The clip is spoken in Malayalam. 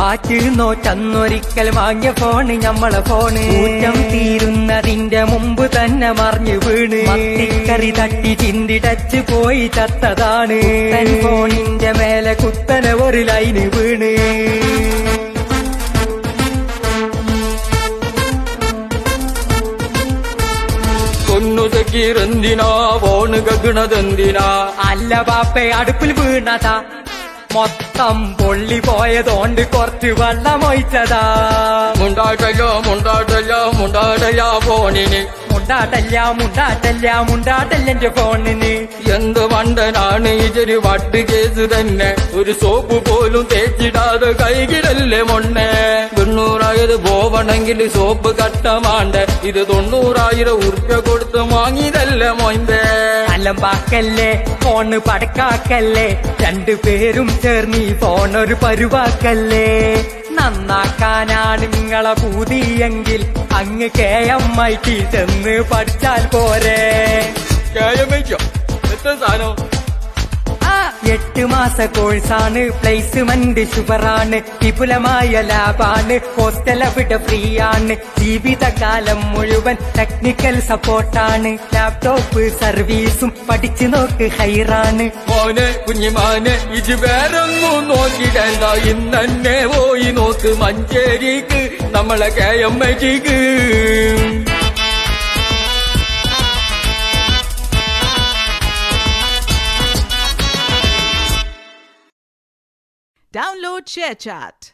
ആറ്റിരുന്നോ ചന്നൊരിക്കൽ വാങ്ങിയ ഫോണ് ഞമ്മളെ ഫോണ് ഊറ്റം തീരുന്നതിന്റെ മുമ്പ് തന്നെ മറിഞ്ഞു വീണ് മത്തിക്കറി തട്ടി ചിന്തിടച്ച് പോയി ചത്തതാണ് ഫോണിന്റെ മേലെ കുത്തനെ ഒരു ലൈന് വീണ് എന്തിനാ ഫോണ് കക്കണതെന്തിനാ അല്ല ബാപ്പേ അടുപ്പിൽ വീണതാ മൊത്തം പൊള്ളി പോയതോണ്ട് കുറച്ച് വെള്ളമൊഴിച്ചതാ മുണ്ടാട്ടല്ല ഫോണിന് മുണ്ടാട്ടല്ലെന്റെ ഫോണിന് എന്ത് വണ്ടനാണ് ഇതൊരു വട്ട് കേസ് തന്നെ ഒരു സോപ്പ് പോലും തേച്ചിടാതെ കൈകിടല്ലേ മൊണ്ണേ 90,000 പോവണമെങ്കിൽ സോപ്പ് കട്ടമാണ്ട ഇത് 90,000 ഉറുപ്പ്യ കൊടുത്ത് വാങ്ങിയതല്ലേ മൊയ്മ്പേ അലമ്പാക്കല്ലേ ഫോണ് പടക്കാക്കല്ലേ രണ്ടുപേരും ചേർന്ന് ഈ ഫോണൊരു പരുവാക്കല്ലേ നന്നാക്കാനാണ് നിങ്ങളെ പൂതിയെങ്കിൽ അങ്ങ് KMIT ചെന്ന് പഠിച്ചാൽ പോരെ KMIT എത്ര സാധനം 8 മാസ കോഴ്സാണ് പ്ലേസ്മെന്റ് ഷുവറാണ് വിപുലമായ ലാബാണ് ഹോസ്റ്റൽ അവിടെ ഫ്രീ ആണ് ജീവിതകാലം മുഴുവൻ ടെക്നിക്കൽ സപ്പോർട്ടാണ് ലാപ്ടോപ്പ് സർവീസും പഠിച്ചു നോക്ക് ഹൈറാണ് മോനെ കുഞ്ഞിമാനെ ഇത് വേറൊന്നും നോക്കിടണ്ട ഇന്നെ പോയി നോക്ക് മഞ്ചേരിക്ക് നമ്മളെ KMITക്ക് Download ShareChat.